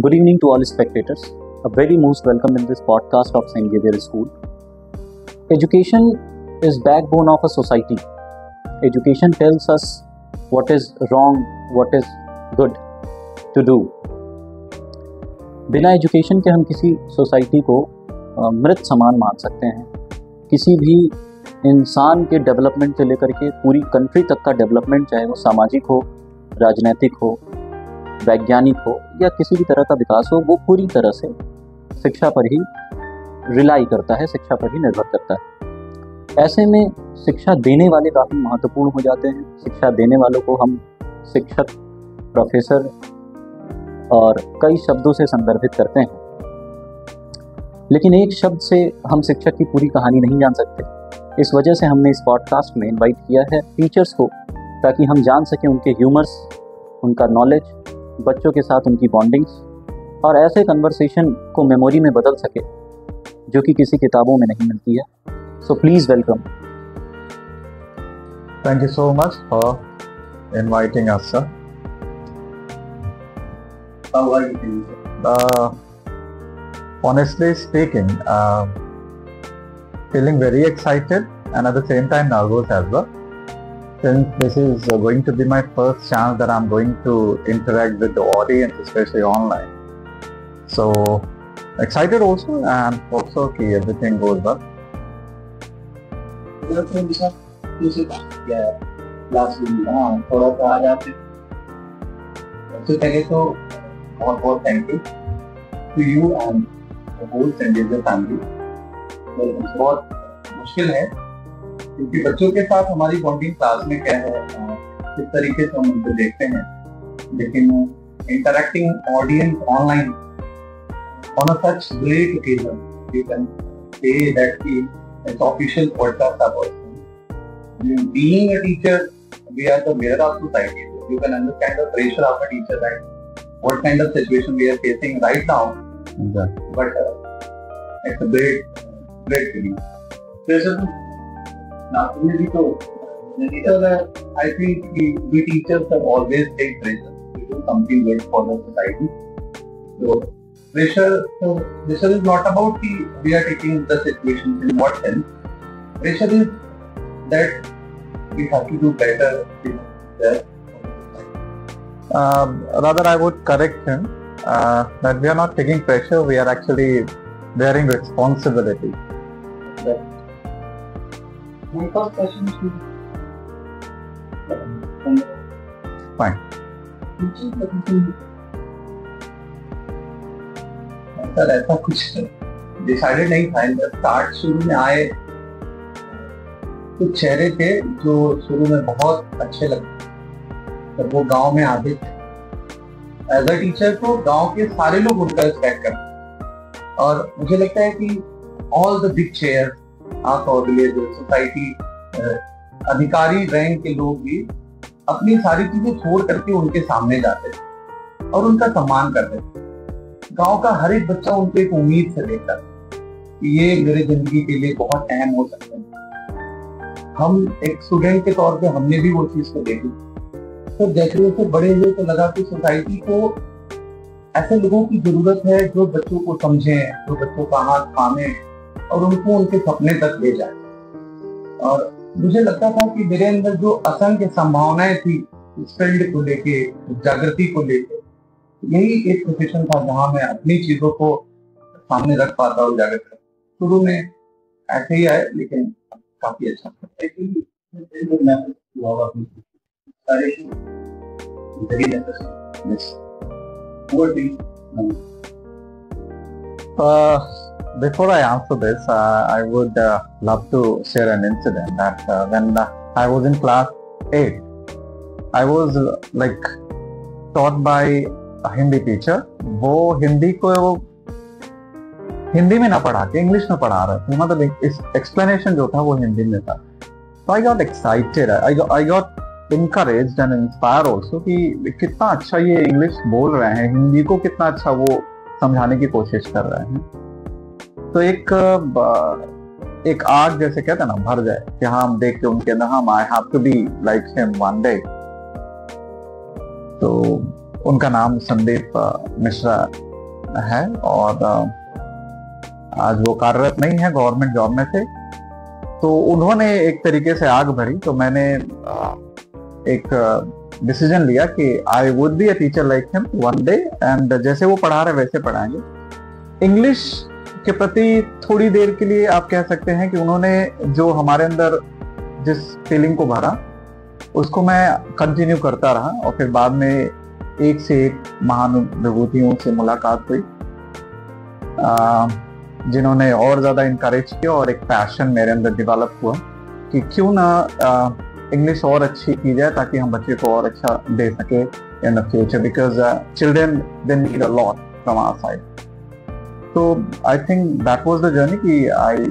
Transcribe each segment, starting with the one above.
Good evening to all spectators. A very most welcome in this podcast of St. Xavier School. Education is backbone of a society. Education tells us what is wrong, what is good to do. बिना education के हम किसी society को मृत समान मान सकते हैं. किसी भी इंसान के डेवलपमेंट से लेकर के पूरी कंट्री तक का डेवलपमेंट, चाहे वो सामाजिक हो, राजनीतिक हो, वैज्ञानिक हो या किसी भी तरह का विकास हो, वो पूरी तरह से शिक्षा पर ही रिलाई करता है, शिक्षा पर ही निर्भर करता है. ऐसे में शिक्षा देने वाले काफ़ी महत्वपूर्ण हो जाते हैं. शिक्षा देने वालों को हम शिक्षक, प्रोफेसर और कई शब्दों से संदर्भित करते हैं. लेकिन एक शब्द से हम शिक्षक की पूरी कहानी नहीं जान सकते. इस वजह से हमने इस पॉडकास्ट में इनवाइट किया है टीचर्स को, ताकि हम जान सकें उनके ह्यूमर्स, उनका नॉलेज, बच्चों के साथ उनकी बॉन्डिंग्स और ऐसे कन्वर्सेशन को मेमोरी में बदल सके जो कि किसी किताबों में नहीं मिलती है. So please welcome. Thank you so much for inviting us, sir. How are you doing, sir? Honestly speaking, feeling very excited and at the same time nervous as well. Since this is going to be my first chance that I'm going to interact with the audience, especially online. So excited also, and also कि everything goes well. थोड़ा सा आज आपसे सबसे पहले तो बहुत बहुत thank you to you and whole Saint Xavier family. बहुत मुश्किल है क्योंकि बच्चों के साथ हमारी बॉन्डिंग क्लास में क्या है, किस तरीके से हम उनको देखते हैं, लेकिन interacting audience online on a such great occasion, you can say that कि इट्स ऑफिशियल पॉडकास्ट आप being a teacher, we are the mirror of society. You can understand the pressure of a teacher, that what kind of situation we are facing right now. Exactly. But it's a great feeling. Pressure now really so I think we teachers have always take pressure to do something good for the society. So pressure is not about the we are taking the situation in what sense. Pressure is that we have to do better. Rather, I would correct him that we are not taking pressure, we are actually bearing responsibility. My first question is Fine. Sir ऐसा कुछ decided नहीं था. Start शुरू में आए कुछ चेहरे थे जो शुरू में बहुत अच्छे लगते जब वो गांव में आते थे. एज अ टीचर तो गांव के सारे लोग उनका रिस्पेक्ट करते, और मुझे लगता है कि ऑल द बिग चेयर आप और विलेज सोसाइटी अधिकारी रैंक के लोग भी अपनी सारी चीजें छोड़ करके उनके सामने जाते थे और उनका सम्मान करते थे. गांव का हर एक बच्चा उनको एक उम्मीद से देखता था कि ये मेरी जिंदगी के लिए बहुत अहम हो सकते हैं. हम एक स्टूडेंट के तौर पे हमने भी वो चीज को देखी. तो जैसे जैसे बड़े हुए तो लगा कि सोसाइटी को ऐसे लोगों की जरूरत है जो बच्चों को समझें, जो बच्चों का हाथ थामे और उनको उनके सपने तक ले जाए. और मुझे लगता था कि मेरे अंदर जो असंख्य संभावनाएं थी इस फील्ड को लेके, जागृति को लेके, यही एक प्रोफेशन था जहाँ मैं अपनी चीजों को सामने रख पाता हूँ, उजागर कर. शुरू में ऐसे ही आए, लेकिन काफी अच्छा. Before I answer this, I would love to share an incident that when I was in class 8, I was taught by a Hindi teacher. वो हिंदी को हिंदी में ना पढ़ा के इंग्लिश में पढ़ा रहे थे. मतलब इस एक्सप्लेनेशन जो था वो हिंदी में था. So I got excited, I got encouraged and inspired also कि कितना अच्छा ये इंग्लिश बोल रहे हैं, हिंदी को कितना अच्छा वो समझाने की कोशिश कर रहे हैं. तो एक आग जैसे कहते हैं ना भर जाए कि हाँ हम देख के उनके अंदर हम I have to be like him one day. तो उनका नाम संदीप मिश्रा है और आज वो कार्यरत नहीं है गवर्नमेंट जॉब में से। तो उन्होंने एक तरीके से आग भरी, तो मैंने एक डिसीजन लिया कि I would be a teacher like him one day, and जैसे वो पढ़ा रहे वैसे पढ़ाएंगे। इंग्लिश के प्रति थोड़ी देर के लिए आप कह सकते हैं कि उन्होंने जो हमारे अंदर जिस फीलिंग को भरा उसको मैं कंटिन्यू करता रहा, और फिर बाद में एक से एक महान विभूतियों से मुलाकात हुई जिन्होंने और ज्यादा इनकरेज किया, और एक पैशन मेरे अंदर डेवलप हुआ कि क्यों ना इंग्लिश और अच्छी की जाए ताकि हम बच्चे को और अच्छा दे सके in the future, because children they need a lot from our side. तो I think that was the journey कि आई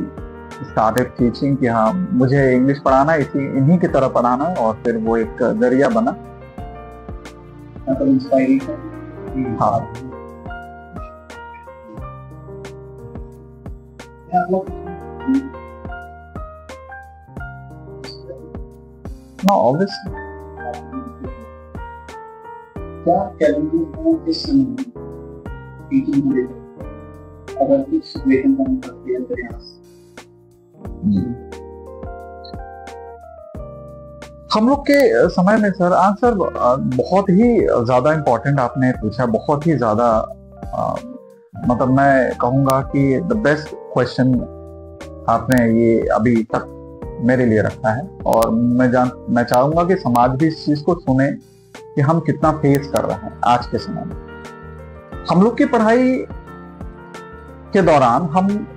स्टार्टेड टीचिंग कि हाँ मुझे इंग्लिश पढ़ाना है, इन्हीं की तरह पढ़ाना है, और फिर वो एक जरिया बना। हाँ, no, obviously. क्या चैलेंजेस हैं इस टीचिंग को लेकर, अगर कुछ वेतन कम करते हैं प्रयास? हम लोग के समय में सर आंसर बहुत ही ज्यादा इम्पोर्टेंट आपने पूछा, बहुत ही ज्यादा मतलब मैं कहूंगा कि द बेस्ट क्वेश्चन आपने ये अभी तक मेरे लिए रखा है, और मैं चाहूंगा कि समाज भी इस चीज को सुने कि हम कितना फेस कर रहे हैं आज के समय में। हम लोग की पढ़ाई के दौरान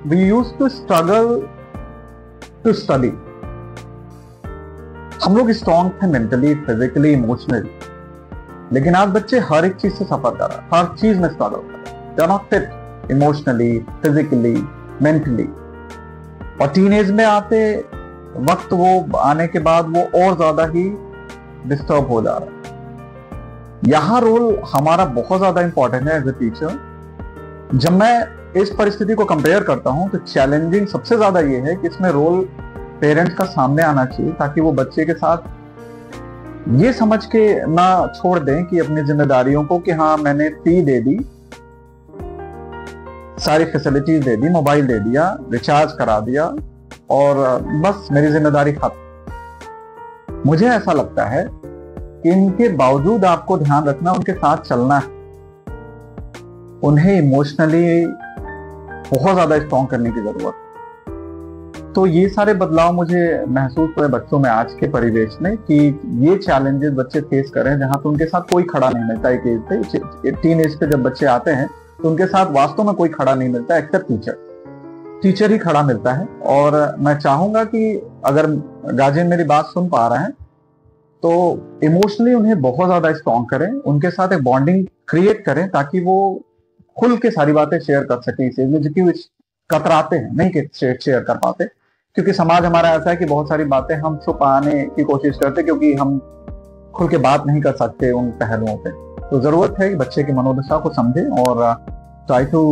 we used to struggle to study. हम लोग स्ट्रॉन्ग थे मेंटली, फिजिकली, इमोशनली, लेकिन आज बच्चे हर एक चीज से सफर कर रहे हैं, हर चीज में स्ट्रगल कर रहे हैं। They are not fit emotionally, physically, mentally, और टीनेज में आते वक्त वो आने के बाद वो और ज्यादा ही डिस्टर्ब हो जा रहा है। यहाँ रोल हमारा बहुत ज्यादा इंपॉर्टेंट है एज ए टीचर। जब मैं इस परिस्थिति को कंपेयर करता हूं तो चैलेंजिंग सबसे ज्यादा ये है कि इसमें रोल पेरेंट्स का सामने आना चाहिए, ताकि वो बच्चे के साथ ये समझ के ना छोड़ दें कि अपनी जिम्मेदारियों को कि हाँ मैंने फी दे दी, सारी फैसिलिटीज दे दी, मोबाइल दे दिया, रिचार्ज करा दिया और बस मेरी जिम्मेदारी खत्म। मुझे ऐसा लगता है कि इनके बावजूद आपको ध्यान रखना, उनके साथ चलना है, उन्हें इमोशनली बहुत ज्यादा स्ट्रॉन्ग करने की जरूरत है। तो ये सारे बदलाव मुझे महसूस हुए बच्चों में आज के परिवेश में कि ये चैलेंजेस बच्चे फेस कर रहे हैं, जहां तो उनके साथ कोई खड़ा नहीं मिलता। एक एज पे, टीन एज पे जब बच्चे आते हैं तो उनके साथ वास्तव में कोई खड़ा नहीं मिलता एक्सेप्ट टीचर ही खड़ा मिलता है। और मैं चाहूंगा कि अगर गार्जियन मेरी बात सुन पा रहे हैं तो इमोशनली उन्हें बहुत ज्यादा स्ट्रॉन्ग करें, उनके साथ एक बॉन्डिंग क्रिएट करें ताकि वो खुल के सारी बातें शेयर कर सके इस एज में, जो कि कतराते हैं, नहीं शेयर कर पाते, क्योंकि समाज हमारा ऐसा है कि बहुत सारी बातें हम छुपाने की कोशिश करते क्योंकि हम खुल के बात नहीं कर सकते उन पहलुओं पे। तो जरूरत है कि बच्चे की मनोदशा को समझें और try to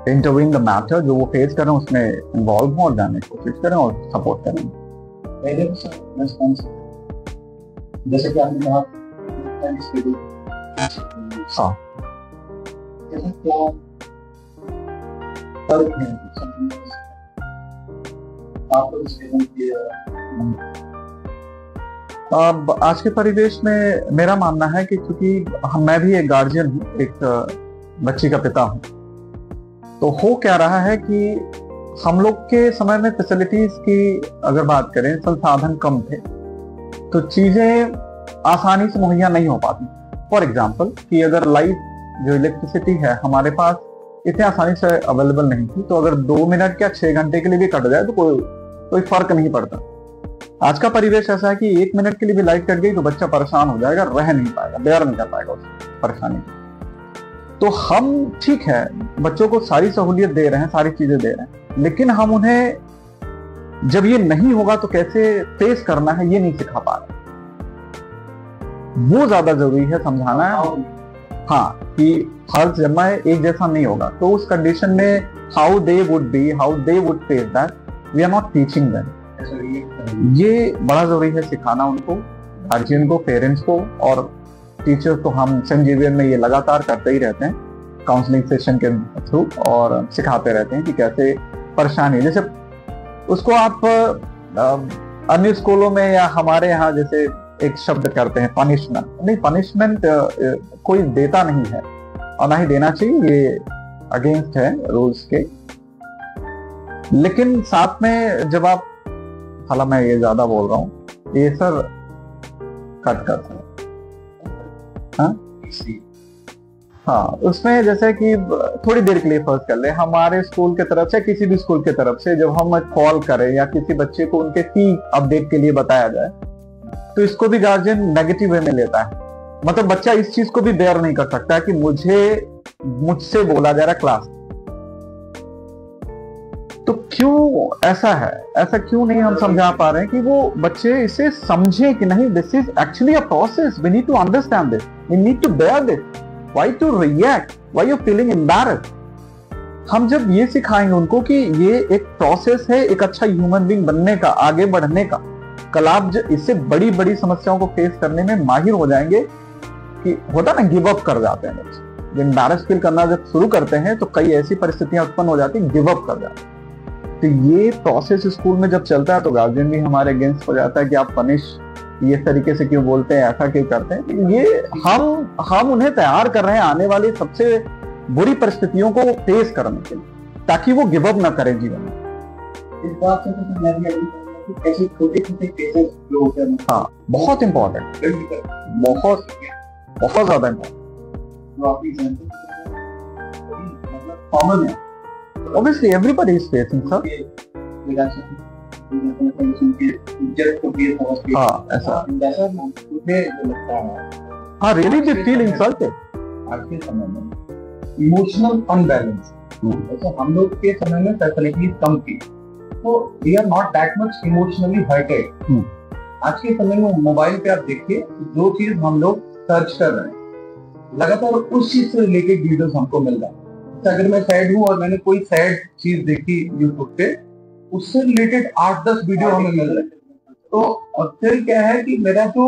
intervene the matter, जो वो फेस करें उसमें इन्वॉल्व हों और जानने की कोशिश करें और सपोर्ट करें। जैसे कि आपने कहा हाँ, अब आज के परिवेश में मेरा मानना है कि क्योंकि मैं भी एक गार्जियन हूँ, एक बच्ची का पिता हूँ, तो हो क्या रहा है कि हम लोग के समय में फैसिलिटीज की अगर बात करें, संसाधन कम थे तो चीजें आसानी से मुहैया नहीं हो पाती। फॉर एग्जाम्पल कि अगर लाइट जो इलेक्ट्रिसिटी है हमारे पास इतने आसानी से अवेलेबल नहीं थी, तो अगर 2 मिनट या 6 घंटे के लिए भी कट जाए तो कोई फर्क नहीं पड़ता। आज का परिवेश ऐसा है कि 1 मिनट के लिए भी लाइट कट गई तो बच्चा परेशान हो जाएगा, रह नहीं पाएगा, बेयर नहीं कर पाएगा उस परेशानी। तो हम ठीक है बच्चों को सारी सहूलियत दे रहे हैं, सारी चीजें दे रहे हैं, लेकिन हम उन्हें जब ये नहीं होगा तो कैसे फेस करना है ये नहीं सिखा पा रहे। वो ज्यादा जरूरी है समझाना है, हाँ, कि हर समय एक जैसा नहीं होगा। तो उस कंडीशन में how they would face that, we are not teaching them. ये बड़ा जरूरी है सिखाना उनको, गार्जियन को, पेरेंट्स को, और टीचर तो हम सेंट जेवियर में ये लगातार करते ही रहते हैं, काउंसलिंग सेशन के थ्रू, और सिखाते रहते हैं कि कैसे परेशानी, जैसे उसको आप अन्य स्कूलों में या हमारे यहाँ जैसे एक शब्द करते हैं पनिशमेंट, नहीं, पनिशमेंट कोई देता नहीं है और ना ही देना चाहिए, ये अगेंस्ट है रूल्स के। लेकिन साथ में जब आप, हालांकि मैं ये ज्यादा बोल रहा हूँ, ये सर कट करते हैं, हाँ, उसमें जैसे कि थोड़ी देर के लिए फर्ज कर ले, हमारे स्कूल की तरफ से, किसी भी स्कूल की तरफ से जब हम कॉल करें या किसी बच्चे को उनके फी अपडेट के लिए बताया जाए, तो इसको भी गार्जियन नेगेटिव वे में लेता है। मतलब बच्चा इस चीज को भी बेयर नहीं कर सकता कि मुझसे बोला जा रहा क्लास, तो क्यों ऐसा है, ऐसा क्यों नहीं हम समझा पा रहे हैं कि वो बच्चे इसे समझे कि नहीं, this is actually a process, we need to understand this, we need to bear this, why to react, why you feeling embarrassed. हम जब ये सिखाएंगे उनको कि ये एक प्रोसेस है एक अच्छा ह्यूमन बीइंग बनने का, आगे बढ़ने का, कल आप इससे बड़ी बड़ी समस्याओं को फेस करने में माहिर हो जाएंगे। कि होता ना, गिव अप कर जाते हैं बच्चे, एम्बैरेस फील करना जब शुरू करते हैं तो कई ऐसी परिस्थितियां उत्पन्न हो जाती है, गिव अप कर जाते हैं। तो ये प्रोसेस स्कूल में जब चलता है तो गार्जियन भी हमारे अगेंस्ट हो जाता है कि आप पनिश ये तरीके से क्यों बोलते हैं, ऐसा क्यों करते हैं। ये हम उन्हें तैयार कर रहे हैं आने वाली सबसे बुरी परिस्थितियों को फेस करने के लिए, ताकि वो गिव अप ना करें जीवन में। इस बात से तो मैं भी एग्री करूंगा कि ऐसे छोटे-छोटे केसेस जो होते हैं, हाँ, बहुत इंपॉर्टेंट, बहुत बहुत ज्यादा इंपॉर्टेंट, जो आपकी जिंदगी मतलब कॉमन है। Obviously everybody is facing, sir. हाँ, ऐसा मुझे लगता है, हाँ, really they feel insulted. आज के समय में इमोशनल अनबैलेंस, जैसे हम लोग के समय में फैसिलिटीज कम थी, तो we are not that much emotionally hurted. आज के समय में मोबाइल पे आप देखिए, जो चीज हम लोग सर्च कर रहे हैं, लगातार उस चीज से रिलेटेड वीडियोस हमको मिल रहा है। अगर मैं सैड हूँ और मैंने कोई सैड चीज देखी यूट्यूब पे, उससे रिलेटेड 8-10 वीडियो हमें मिल रहे हैं। तो और फिर क्या है कि मेरा जो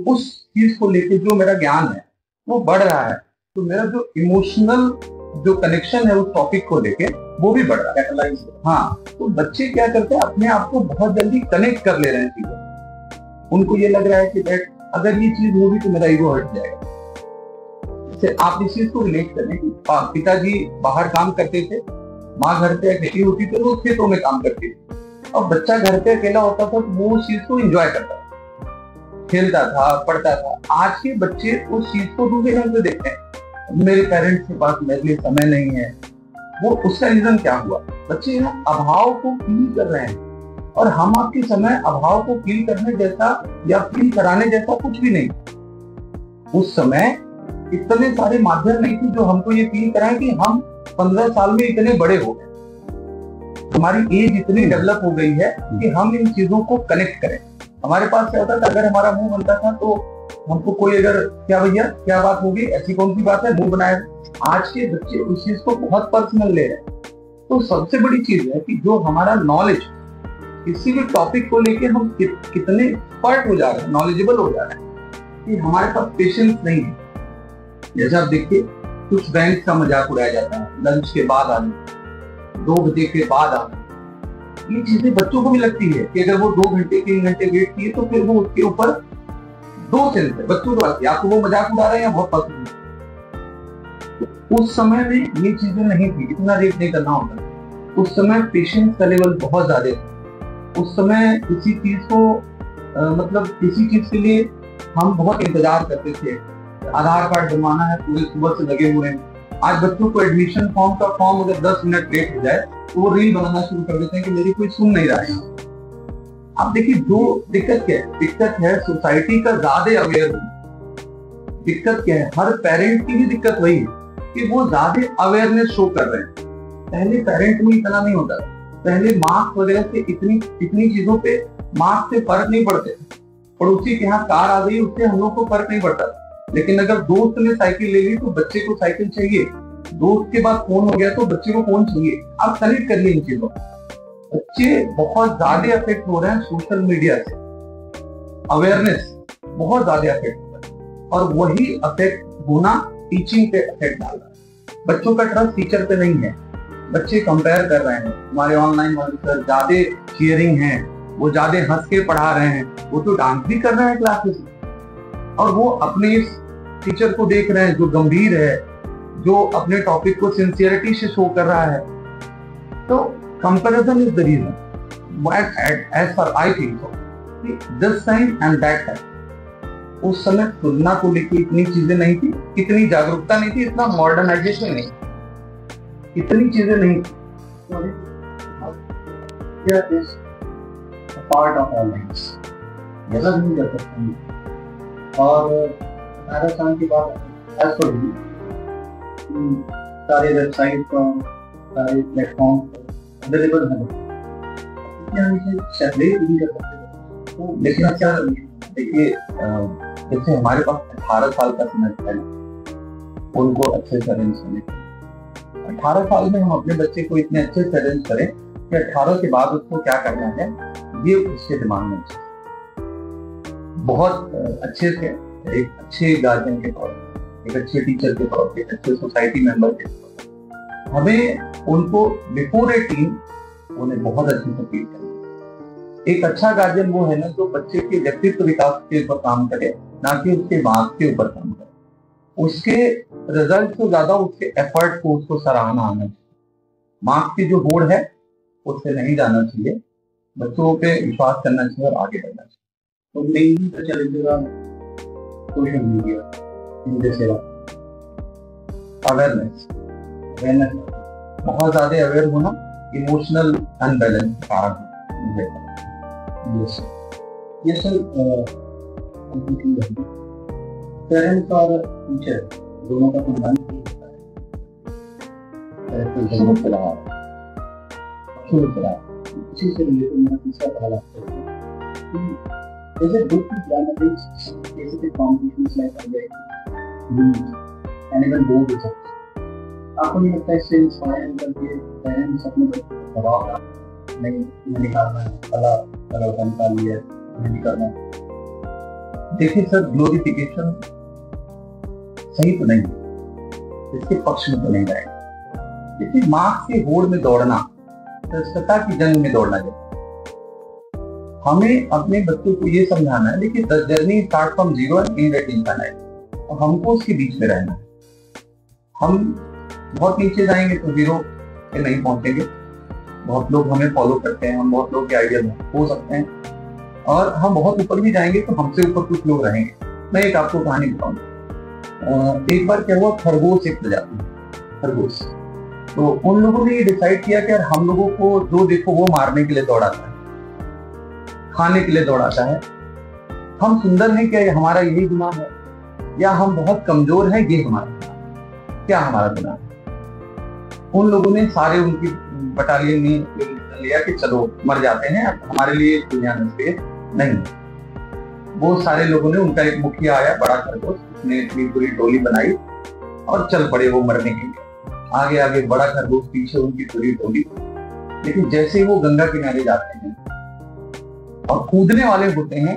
उस चीज को लेके जो मेरा ज्ञान है वो बढ़ रहा है, तो मेरा जो इमोशनल जो कनेक्शन है उस टॉपिक को लेके वो भी बढ़ रहा है। हाँ, तो बच्चे क्या करते हैं, अपने आप को बहुत जल्दी कनेक्ट कर ले रहे हैं चीजें। उनको ये लग रहा है कि अगर ये चीज होगी तो मेरा ईगो हट जाएगा। आप इस चीज को रिलेट करें कि पिताजी बाहर काम करते थे, माँ घर पे अकेली होती थी, वो खेतों में काम करती थी, और बच्चा घर पे अकेला होता था तो वो उस चीज को एंजॉय करता था, खेलता था, पढ़ता था। आज के बच्चे उस चीज को दूसरे ढंग से देखते हैं, मेरे पेरेंट्स के पास मेरे लिए समय नहीं है। वो उसका रीजन क्या हुआ, बच्चे अभाव को फील कर रहे हैं, और हम आपके समय अभाव को फील करने जैसा या फील कराने जैसा कुछ भी नहीं। उस समय इतने सारे माध्यम नहीं थे जो हमको ये फील कराएं कि हम 15 साल में इतने बड़े हो गए, हमारी एज इतनी डेवलप हो गई है कि हम इन चीजों को कनेक्ट करें। हमारे पास क्या होता था, अगर हमारा मुंह बनता था तो हमको कोई अगर क्या भैया क्या बात होगी, ऐसी कौन सी बात है, मुंह बनाए। आज के बच्चे उस चीज को बहुत पर्सनल ले रहे हैं। तो सबसे बड़ी चीज है कि जो हमारा नॉलेज, किसी भी टॉपिक को लेके हम कितने एक्सपर्ट हो जा रहे हैं, नॉलेजेबल हो जा रहे हैं, कि हमारे पास पेशेंस नहीं है। जैसे आप देखिए, कुछ बैंक का मजाक उड़ाया जाता है, लंच के बाद आने, 2 बजे के बाद आने। ये चीजें बच्चों को भी लगती है कि अगर वो 2 घंटे 3 घंटे वेट किए तो फिर वो उसके ऊपर 2 सेंस है बच्चों को, या तो वो मजाक उड़ा रहे हैं या बहुत पसंद है। उस समय में ये चीजें नहीं थी, इतना रेट नहीं करना होता। उस समय पेशेंस का लेवल बहुत ज्यादा था। उस समय किसी चीज को मतलब किसी चीज के लिए हम बहुत इंतजार करते थे। आधार कार्ड बनवाना है, पूरे सुबह से लगे हुए हैं। आज बच्चों को एडमिशन फॉर्म का फॉर्म अगर 10 मिनट लेट हो जाए तो वो रील बनाना शुरू कर देते हैं कि मेरी कोई सुन नहीं रहा है। आप देखिए, जो दिक्कत क्या है, दिक्कत है सोसाइटी का ज्यादा अवेयर होना। दिक्कत क्या है, हर पेरेंट की भी दिक्कत वही है कि वो ज्यादा अवेयरनेस शो कर रहे हैं। पहले पेरेंट में इतना नहीं होता, पहले मार्क्स वगैरह से इतनी चीजों पे मार्क्स से फर्क नहीं पड़ते। पड़ोसी के यहाँ कार आ गई, उससे हम लोग को फर्क नहीं पड़ता। लेकिन अगर दोस्त ने साइकिल ले ली तो बच्चे को साइकिल चाहिए, दोस्त के बाद फोन हो गया तो बच्चे को फोन चाहिए। आप कनेक्ट करिए इन चीजों। बच्चे बहुत ज्यादा अफेक्ट हो रहे हैं सोशल मीडिया से, अवेयरनेस बहुत ज्यादा अफेक्ट हो रहा है। और वही अफेक्ट होना टीचिंग पे अफेक्ट डाल रहा है। बच्चों का ट्रस्ट टीचर पे नहीं है, बच्चे कंपेयर कर रहे हैं, हमारे ऑनलाइन मॉनिटर ज्यादा चीयरिंग है, वो ज्यादा हंस के पढ़ा रहे हैं, वो तो डांस भी कर रहे हैं क्लासेस में, और वो अपने इस टीचर को देख रहे हैं जो गंभीर है, जो अपने टॉपिक को सिंसियरिटी से शो कर रहा है। तो comparison is the reason, as for I think so, this time and that time उस समय तुलना को लेकर इतनी चीजें नहीं थी, इतनी जागरूकता नहीं थी, इतना मॉडर्नाइजेशन नहीं, इतनी चीजें नहीं थी। पार्ट ऑफ ऑनलाइन ऐसा नहीं कर सकते हैं। और 18 साल की बात एज पर सारे वेबसाइट पर, सारे प्लेटफॉर्म पर अवेलेबल है, सेपरेट नहीं कर सकते। तो लेकिन क्या देखिए, जैसे हमारे पास 18 साल का समय है उनको अच्छे से अरेंज करने के, 18 साल में हम अपने बच्चे को इतने अच्छे से अरेंज करें कि 18 के बाद उसको क्या करना है ये उसके दिमाग में बहुत अच्छे से, एक अच्छे गार्जियन के तौर पर, एक अच्छे टीचर के तौर पर, एक अच्छे सोसाइटी मेंबर के तौर पर हमें उनको बिफोर 18 उन्हें बहुत अच्छे से ट्रीट करना। एक अच्छा गार्जियन वो है ना जो बच्चे के व्यक्तित्व विकास के ऊपर काम करे, ना कि उसके मार्क्स के ऊपर काम करे, उसके रिजल्ट से ज्यादा उसके एफर्ट को उसको सराहना आना चाहिए। मार्क्स की जो होड़ है उससे नहीं जाना चाहिए, बच्चों पे विश्वास करना चाहिए और आगे बढ़ना चाहिए। तो मेनली तो चलेगा social media in this era, awareness बहुत ज्यादा अवेयर होना, इमोशनल अनबैलेंस के कारण मुझे ये सर पेरेंट्स और टीचर दोनों का संबंध शुरू से रहा, इसी से रिलेटेड मेरा तीसरा सवाल आपसे है, is it good to plan against specific competitions like IIT and even board exams? आपको नहीं लगता इससे इंस्पायर करके पेरेंट्स अपने बच्चों को दबाव डालते नहीं, तुम्हें निकालना है, कला निकाली है, तुम्हें निकालना है? देखिए सर, ग्लोरिफिकेशन सही तो नहीं, इसके पक्ष में तो नहीं जाएगा। देखिए, मार्क्स के होड़ में दौड़ना श्रेष्ठता की जंग में दौड़ना जैसा। हमें अपने बच्चों को ये समझाना है, देखिए the journey start from zero and and eight infinite, और हमको उसके बीच में रहना है। हम बहुत नीचे जाएंगे तो जीरो पे नहीं पहुंचेंगे। बहुत लोग हमें फॉलो करते हैं, हम बहुत लोग के आइडिया हो सकते हैं, और हम बहुत ऊपर भी जाएंगे तो हमसे ऊपर कुछ लोग रहेंगे। मैं एक आपको कहानी बताऊंगा। एक बार क्या हुआ, खरगोश एक प्रजाति, खरगोश, तो उन लोगों ने ये डिसाइड किया कि यार हम लोगों को जो देखो वो मारने के लिए दौड़ाता है, खाने के लिए दौड़ाता है। हम सुंदर हैं क्या, हमारा यही गुनाह है, या हम बहुत कमजोर हैं ये हमारा गुनाह, क्या हमारा गुनाह है? उन लोगों ने सारे उनकी बटालियन ने लिया कि चलो मर जाते हैं, हमारे लिए दुनिया में स्पेस नहीं। वो सारे लोगों ने, उनका एक मुखिया आया, बड़ा खरगोश, उसने इतनी पूरी टोली बनाई और चल पड़े वो मरने के लिए। आगे आगे बड़ा खरगोश, पीछे उनकी पूरी टोली। लेकिन जैसे ही वो गंगा किनारे जाते हैं और कूदने वाले होते हैं,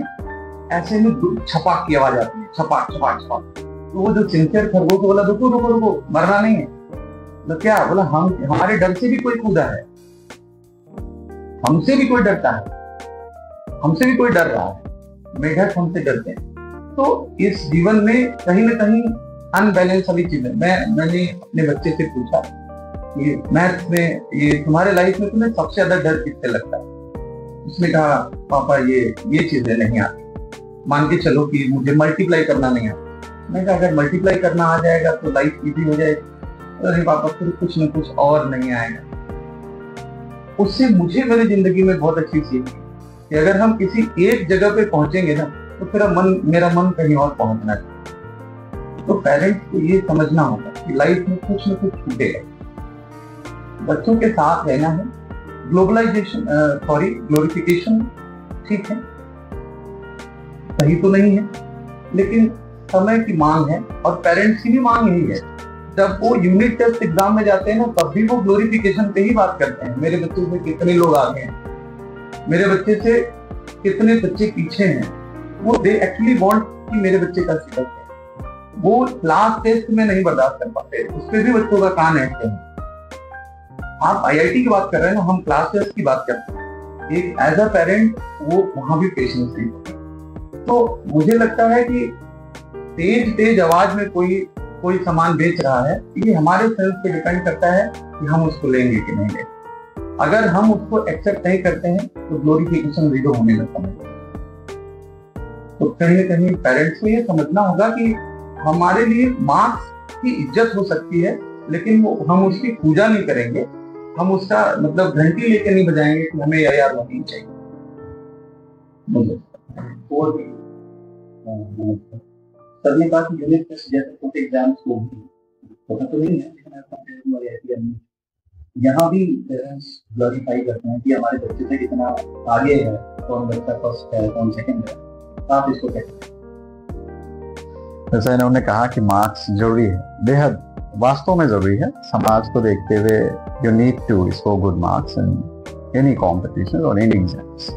ऐसे में छपाक की आवाज आती है, छपाक छपाक छपाक। तो वो जो सिंसियर खरगोश बोला, रुको रुको रुको, मरना नहीं है। तो क्या बोला, हम हमारे डर से भी कोई कूदा है, हमसे भी कोई डरता है, हमसे भी कोई डर रहा है, मेढक हमसे डरते हैं। तो इस जीवन में कहीं ना कहीं अनबैलेंस वाली चीज है। मैंने अपने बच्चे से पूछा, ये मैथ्स में, ये तुम्हारे लाइफ में तुम्हें सबसे ज्यादा डर किससे लगता है? उसने कहा, पापा ये चीजें नहीं आती। मान के चलो कि मुझे मल्टीप्लाई करना नहीं आता। मैं कहा, अगर मल्टीप्लाई करना आ जाएगा तो लाइफ इजी हो जाएगी। अरे पापा, फिर कुछ न कुछ और नहीं आएगा। उससे मुझे मेरी जिंदगी में बहुत अच्छी सीख कि अगर हम किसी एक जगह पे पहुंचेंगे ना, तो फिर मेरा मन कहीं और पहुंचना चाहिए। तो पेरेंट्स को ये समझना होगा कि लाइफ में कुछ न कुछ छूटेगा, बच्चों के साथ रहना है। ग्लोरिफिकेशन ठीक है, सही तो नहीं है, लेकिन समय की मांग है और पेरेंट्स की भी मांग यही है। जब वो यूनिट टेस्ट एग्जाम में जाते हैं ना, तब भी वो ग्लोरिफिकेशन पे ही बात करते हैं। मेरे बच्चे से कितने लोग आगे हैं, मेरे बच्चे से कितने बच्चे पीछे हैं। वो दे एक्चुअली वांट कि मेरे बच्चे का सिलेक्ट है। वो क्लास टेस्ट में नहीं बर्दाश्त कर पाते, उसपे भी बच्चों का कान ऐठते हैं। आप आईआईटी की बात कर रहे हैं ना, हम क्लास टेस्ट की बात करते हैं। एक एज अ पेरेंट वो वहां भी पेशेंस नहीं होता। तो मुझे लगता है कि तेज आवाज में कोई सामान बेच रहा है, ये हमारे सेल्फ पे डिपेंड करता है कि हम उसको लेंगे कि नहीं लेंगे। अगर हम उसको एक्सेप्ट नहीं करते हैं तो ग्लोरिफिकेशन वीडियो होने लगता है। तो कहीं ना कहीं पेरेंट्स को ये समझना होगा कि हमारे लिए मार्क्स की इज्जत हो सकती है, लेकिन हम उसकी पूजा नहीं करेंगे, हम उसका मतलब घंटी लेके नहीं बजाएंगे कि हमें यार होनी चाहिए। और सर ने कहा कि यूनिट टेस्ट जैसे छोटे एग्जाम्स को पता तो नहीं है, लेकिन यहाँ भी पेरेंट्स ग्लोरीफाई करते हैं कि हमारे बच्चे से कितना आगे है, कौन बच्चा फर्स्ट है, कौन सेकंड है। आप इसको कहते हैं? जैसे इन्होंने कहा कि मार्क्स जरूरी है, बेहद वास्तव में जरूरी है। समाज को देखते हुए you need to score good marks in any competition और any exams.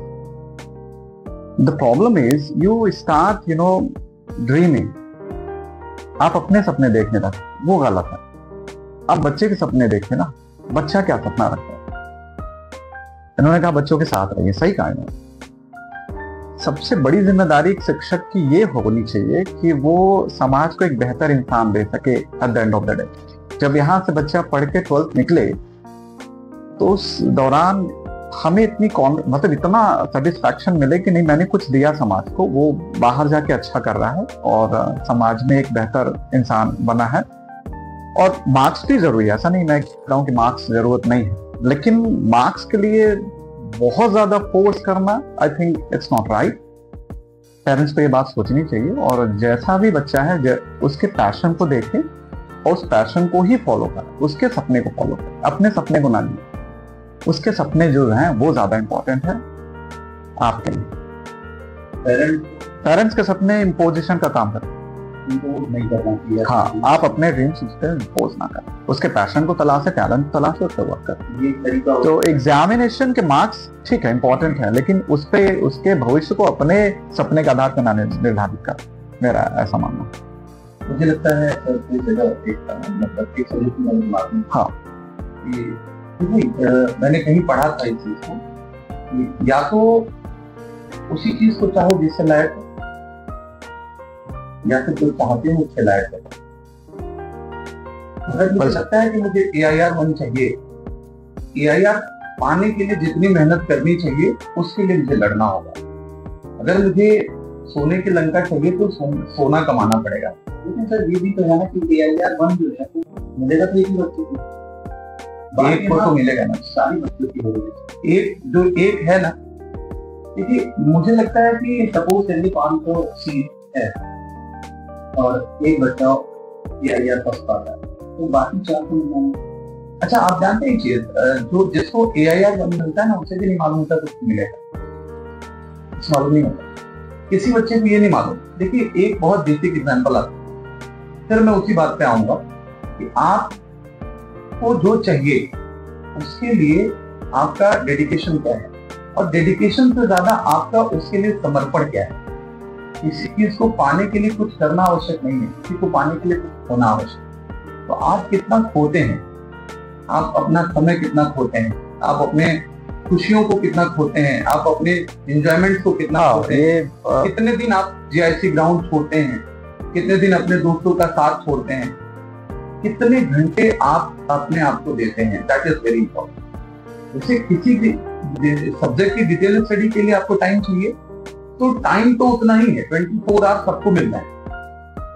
The problem is you start dreaming. आप अपने सपने देखने लगते, वो गलत है। आप बच्चे के सपने देखिए ना, बच्चा क्या सपना रखता है। इन्होंने कहा बच्चों के साथ रहिए, सही कहा इन्होंने। सबसे बड़ी जिम्मेदारी एक शिक्षक की ये होनी चाहिए कि वो समाज को एक बेहतर इंसान दे सके at the end of the day. जब यहाँ से बच्चा पढ़ के 12th निकले तो उस दौरान हमें मतलब इतना सेटिस्फैक्शन मिले कि नहीं, मैंने कुछ दिया समाज को, वो बाहर जाके अच्छा कर रहा है और समाज में एक बेहतर इंसान बना है। और मार्क्स भी जरूरी है, ऐसा नहीं मैं कह रहा हूँ कि मार्क्स जरूरत नहीं है, लेकिन मार्क्स के लिए बहुत ज्यादा फोर्स करना I think it's not right. Parents को ये बात सोचनी चाहिए और जैसा भी बच्चा है उसके पैशन को देखें और उस पैशन को ही फॉलो करें, उसके सपने को फॉलो करें, अपने सपने को ना लिए। उसके सपने जो हैं वो ज्यादा इंपॉर्टेंट है आपके लिए। पेरेंट्स के सपने इम्पोजिशन का काम करते नहीं करना चाहिए। हाँ, आप अपने ड्रीम्स उस पर इम्पोज ना करें, उसके पैशन को तलाशे, टैलेंट तलाशे, उस पर वर्क करें। ये तरीका तो एग्जामिनेशन के मार्क्स ठीक है इंपॉर्टेंट है, लेकिन उस पे उसके भविष्य को अपने सपने के आधार पर निर्धारित कर, मेरा ऐसा मानना। मुझे लगता है सर कोई जगह मतलब एक सजेशन हाँ, मैंने कहीं पढ़ा था इस चीज को, या तो उसी चीज को चाहो जिससे लायक हो, या फिर जो चाहते हो उससे लायक हो। अगर मुझे लगता है कि मुझे AIR 1 चाहिए, AIR पाने के लिए जितनी मेहनत करनी चाहिए उसके लिए मुझे लड़ना होगा। अगर मुझे सोने की लंका चाहिए तो सोना कमाना पड़ेगा। लेकिन सर ये भी तो है ना कि AIR 1 जो है तो मिलेगा तो एक ही बच्चे को, एक को तो मिलेगा ना, सारी बच्चों की होगी। एक है ना। देखिए मुझे लगता है कि सपोज चलिए 500 सीट है और एक बच्चा AIR फर्स्ट पाता है तो बाकी 400 मिलेंगे। अच्छा, आप जानते हैं चीज, जो जिसको AIR 1 मिलता है ना उसे भी नहीं मालूम होता कुछ मिलेगा, कुछ मालूम नहीं होता, किसी बच्चे को ये नहीं मालूम। देखिए एक बहुत बेसिक एग्जांपल आता है, फिर मैं उसी बात पे आऊंगा कि आपको जो चाहिए उसके लिए आपका डेडिकेशन क्या है, और डेडिकेशन से ज्यादा आपका उसके लिए समर्पण क्या है। किसी चीज को पाने के लिए कुछ करना आवश्यक नहीं है, किसी को पाने के लिए कुछ होना आवश्यक है। तो आप कितना खोते हैं, आप अपना समय कितना खोते हैं, आप अपने खुशियों को कितना खोते हैं, आप अपने एंजॉयमेंट को कितना खोते हैं, कितने दिन आप GIC ग्राउंड छोड़ते हैं, कितने दिन अपने दोस्तों का साथ छोड़ते हैं, कितने घंटे आप अपने आप को देते हैं, दैट इज वेरी इंपॉर्टेंट। जैसे किसी भी सब्जेक्ट की डिटेल स्टडी के लिए आपको टाइम चाहिए, तो टाइम तो उतना ही है, 24 आवर सबको मिलना है।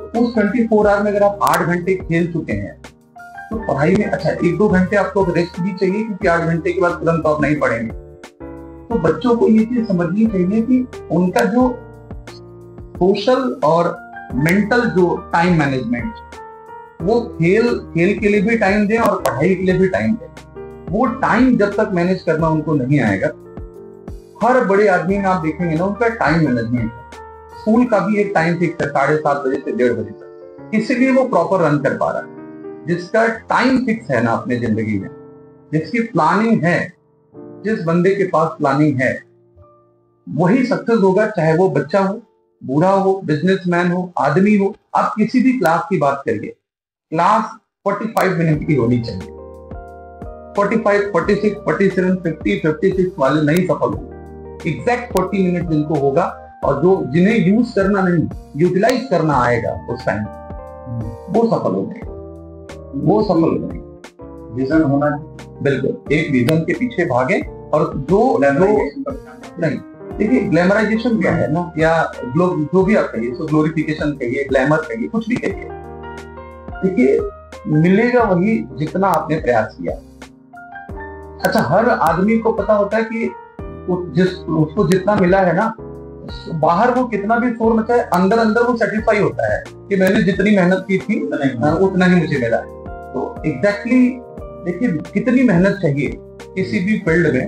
तो उस 24 आवर में अगर आप 8 घंटे खेल चुके हैं तो पढ़ाई में अच्छा 1-2 घंटे आपको रेस्ट भी चाहिए, क्योंकि 8 घंटे के बाद तुरंत आप नहीं पढ़ेंगे। तो बच्चों को ये चीज समझनी चाहिए कि उनका जो सोशल और मेंटल जो टाइम मैनेजमेंट, वो खेल के लिए भी टाइम दें और पढ़ाई के लिए भी टाइम दें। वो टाइम जब तक मैनेज करना उनको नहीं आएगा, हर बड़े आदमी में आप देखेंगे ना उनका टाइम मैनेजमेंट, स्कूल का भी एक टाइम फिक्स है 7:30 बजे से 1:30 बजे तक, इसलिए वो प्रॉपर रन कर पा रहा है। जिसका टाइम फिक्स है ना अपने जिंदगी में, जिसकी प्लानिंग है, जिस बंदे के पास प्लानिंग है, वही सक्सेस होगा, चाहे वो बच्चा हो बूढ़ा हो, बिजनेसमैन हो, आदमी हो, आप किसी भी क्लास की बात करिए, क्लास 45 मिनट की होनी चाहिए। 45, 46, 47, 50, 56 वाले नहीं सफल होंगे। एग्जैक्ट 40 मिनट जिनको होगा, और जो जिन्हें यूज करना नहीं, यूटिलाइज करना आएगा उस टाइम, वो सफल हो गए, वो सफल हो गए। विजन होना, बिल्कुल एक विजन के पीछे भागे। और जो नहीं, देखिए ग्लैमराइजेशन क्या है ना, या जो भी आप कहिए, सो ग्लोरिफिकेशन कहिए, ग्लैमर कहिए, कुछ भी कहिए, देखिए मिलेगा वही जितना आपने प्रयास किया। अच्छा, हर आदमी को पता होता है कि उसको जितना मिला है ना, बाहर वो कितना भी शोर मचाए, अंदर अंदर वो सेटिस्फाई होता है कि मैंने जितनी मेहनत की थी उतना ही मुझे मिला है। तो एग्जैक्टली देखिए कितनी मेहनत चाहिए किसी भी फील्ड में।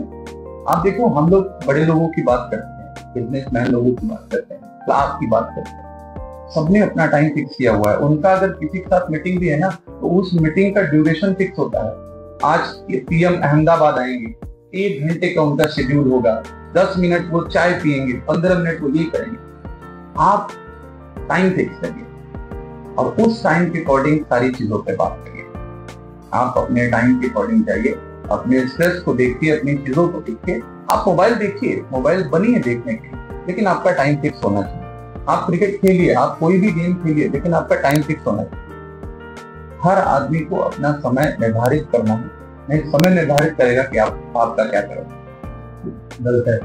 आप देखो, हम लोग बड़े लोगों की बात करते हैं, बिजनेसमैन लोगों की बात करते हैं, क्लास की बात करते हैं, सबने अपना टाइम फिक्स किया हुआ है। उनका अगर किसी के साथ मीटिंग भी है ना, तो उस मीटिंग का ड्यूरेशन फिक्स होता है। आज पीएम अहमदाबाद आएंगे, 1 घंटे का उनका शेड्यूल होगा, 10 मिनट वो चाय पियेंगे, 15 मिनट वो ये करेंगे। आप टाइम फिक्स करिए और उस टाइम के अकॉर्डिंग सारी चीजों पे बात करिए। आप अपने टाइम के अकॉर्डिंग जाइए, अपने स्ट्रेस को देखिए, अपनी चीजों को देखिए। आप मोबाइल देखिए, मोबाइल बनी है देखने के लिए, लेकिन आपका टाइम फिक्स होना चाहिए। आप क्रिकेट खेलिए, आप कोई भी गेम खेलिए, लेकिन आपका टाइम फिक्स होना चाहिए। हर आदमी को अपना समय निर्धारित करना है, नहीं समय निर्धारित करेगा कि आपका क्या करोगे, गलत है।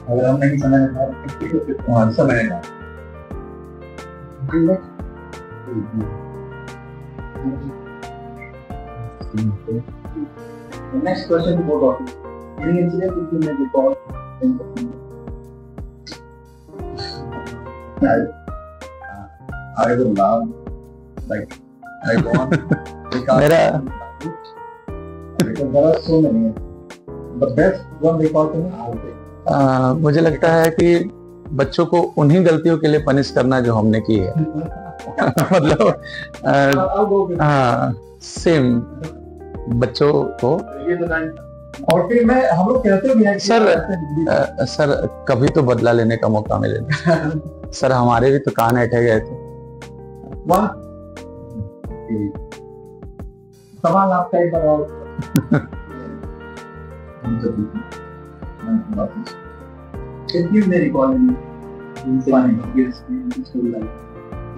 अगर हम नहीं समय निर्धारित करते तो फिर समय निर्धारित। The next question to both of you. Any incident which you may recall? I would love, like, I want मेरा Because there are so many. The best one recall to me, I'll say. मुझे लगता है कि बच्चों को उन्हीं गलतियों के लिए पनिश करना जो हमने की है। मतलब I'll go with हाँ, सेम बच्चों को। ये तो नहीं। और फिर हम लोग कहते भी हैं कि सर कभी तो बदला लेने का मौका मिलेगा। सर हमारे भी तो कान ऐठे गए थे। सवाल आपका एक बार और। If you may recall any funny yes in school life,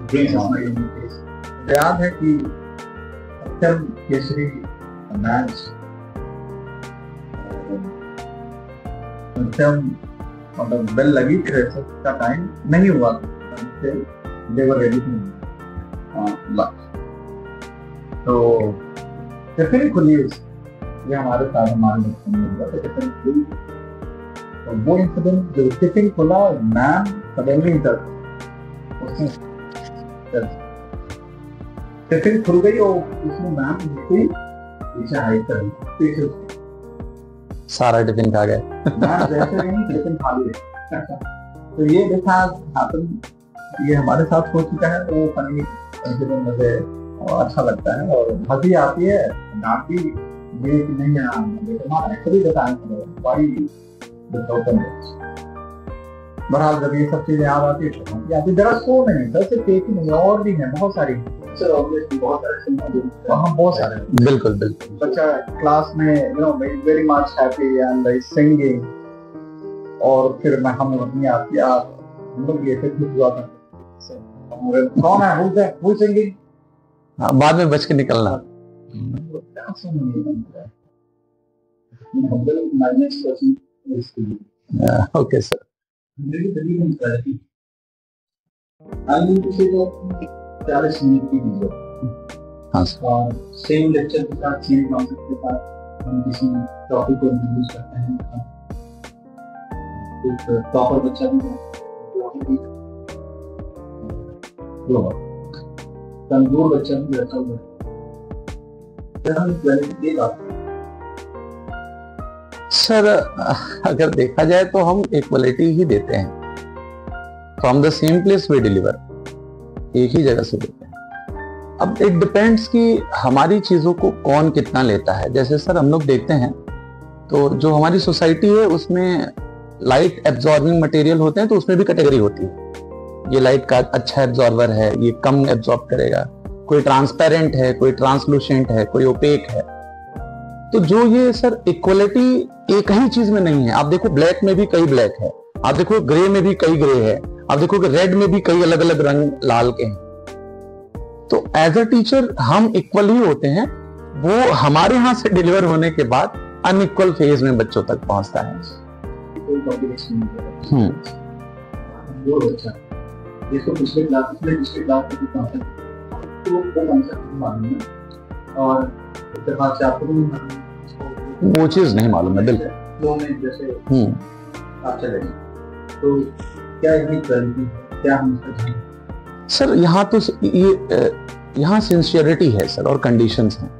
brings us my case. याद है कि अत्यम केसरी मैच अत्यम मतलब बेल लगी थी, का टाइम नहीं हुआ था, देवर रेडी तो टिफिन खुली ये हमारे साथ हमारे बच्चों में हुआ था। टिफिन खुली तो वो इंसिडेंट जो टिफिन खुला, मैम सडनली इंटर उसने टिफिन खुल गई और उसमें मैम देखी पीछे हाइट कर पीछे सारा टिफिन खा गए। मैम जैसे नहीं टिफिन खा लिए। तो ये देखा हाथन ये हमारे साथ हो चुका है, तो फनी इंसिडेंट मुझे अच्छा लगता है और हंसी आती है। डांटी ये कि नहीं यार एक्चुअली बताएं बहरहाल जब ये सब चीजें याद आती है तो देयर आर सो मेनी, सिर्फ एक ही नहीं और भी है बहुत सारी। सर ऑब्वियसली बहुत सारे वहाँ बहुत सारे बिल्कुल बिल्कुल। बच्चा क्लास में very much happy and singing और फिर मैं हम अपनी आती हम लोग ये फिर हुआ था कौन है हु सिंगिंग, हाँ, बाद में बच के निकलना। My next question is to you. Okay sir. Do you believe in clarity? I mean to say that 40 minute की वीडियो हाँ सर। और सेम लेक्चर के साथ सेम कॉन्सेप्ट के साथ हम किसी टॉपिक को इंट्रोड्यूस करते हैं। एक टॉपर बच्चा भी है, कमजोर बच्चा भी बैठा हुआ है। जब हम क्लैरिटी दे पाते हैं सर, अगर देखा जाए तो हम इक्वलिटी ही देते हैं, from the same place we deliver, एक ही जगह से देते हैं। अब इट डिपेंड्स कि हमारी चीजों को कौन कितना लेता है। जैसे सर हम लोग देखते हैं तो जो हमारी सोसाइटी है उसमें लाइट एब्जॉर्बिंग मटेरियल होते हैं, तो उसमें भी कैटेगरी होती है। ये लाइट का अच्छा एब्जॉर्बर है, ये कम एब्जॉर्ब करेगा, कोई ट्रांसपेरेंट है, कोई ट्रांसलूसेंट है, कोई ओपेक है। तो जो ये सर इक्वलिटी एक ही चीज में नहीं है। आप देखो ब्लैक में भी कई ब्लैक है, आप देखो ग्रे में भी कई ग्रे है, आप देखो कि रेड में भी कई अलग अलग रंग लाल के हैं। तो एज अ टीचर हम इक्वल ही होते हैं, वो हमारे यहां से डिलीवर होने के बाद अनइक्वल फेज में बच्चों तक पहुंचता है। कोई कॉम्बिनेशन नहीं है। वो अच्छा जिसको पिछले क्लास में भी कॉन्सेप्ट तो वो कॉन्सेप्ट मालूम है और इत्तेफाक से आपको वो चीज नहीं मालूम है बिल्कुल। फ्लो में जैसे आप चले तो क्या इतनी क्वालिटी है, क्या हम इसका जान सर यहाँ तो ये यहाँ सिंसियरिटी है सर और कंडीशंस हैं।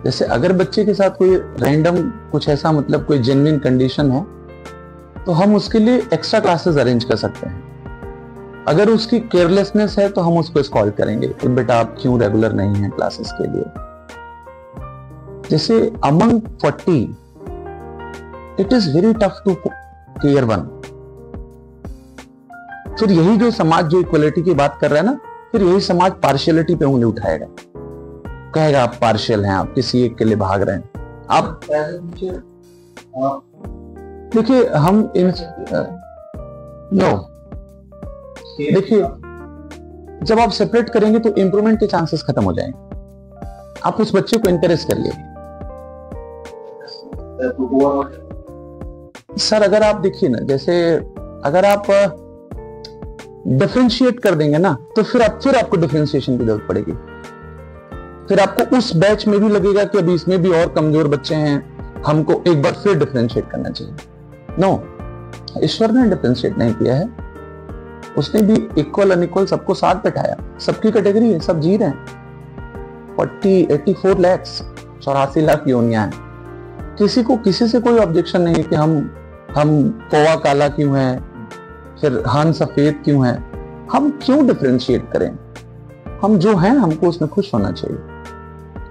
जैसे अगर बच्चे के साथ कोई रैंडम कुछ ऐसा मतलब कोई जेन्युइन कंडीशन है तो हम उसके लिए एक्स्ट्रा क्लासेस अरेंज कर सकते हैं। अगर उसकी केयरलेसनेस है तो हम उसको स्कॉल्ड करेंगे कि बेटा आप क्यों रेगुलर नहीं हैं क्लासेस के लिए। जैसे among 40 it is very tough to clear one. फिर यही जो समाज जो इक्वलिटी की बात कर रहा है ना, फिर यही समाज पार्शियलिटी पे उंगली उठाएगा, कहेगा आप पार्शियल हैं, आप किसी एक के लिए भाग रहे हैं। आप देखिए हम नो देखिए जब आप सेपरेट करेंगे तो इंप्रूवमेंट के चांसेस खत्म हो जाएंगे। आप उस बच्चे को एनकरेज करिए। सर अगर आप देखिए ना, जैसे अगर आप डिफरेंशिएट कर देंगे ना तो फिर आपको डिफरेंशिएशन की जरूरत पड़ेगी। फिर आपको उस बैच में भी लगेगा कि अभी इसमें भी और कमजोर बच्चे हैं, हमको एक बार फिर डिफरेंशिएट करना चाहिए। नो, ईश्वर ने डिफरेंशिएट नहीं किया है, उसने भी इक्वल अनइक्वल सबको साथ बैठाया। सबकी कैटेगरी है, सब जी रहे हैं। 84 लाख 84 लाख योनियां हैं। किसी को किसी से कोई ऑब्जेक्शन नहीं कि हम कौवा काला क्यों है, फिर हन सफेद क्यों है। हम क्यों डिफरेंशिएट करें? हम जो हैं हमको उसमें खुश होना चाहिए।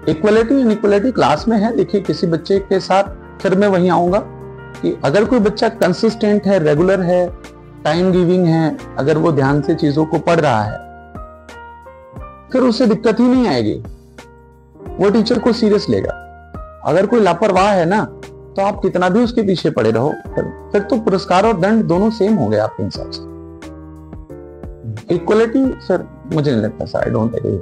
इक्वलिटी इनइक्वलिटी क्लास में है। देखिए किसी बच्चे के साथ फिर मैं वहीं आऊंगा कि अगर कोई बच्चा कंसिस्टेंट है, रेगुलर है, टाइम गिविंग है, अगर वो ध्यान से चीजों को पढ़ रहा है फिर उससे दिक्कत ही नहीं आएगी, वो टीचर को सीरियस लेगा। अगर कोई लापरवाह है ना तो आप कितना भी उसके पीछे पड़े रहो, फिर तो पुरस्कार और दंड दोनों सेम हो गए आपके हिसाब से। इक्वलिटी सर मुझे नहीं लगता सर, आई डोंट एग्री।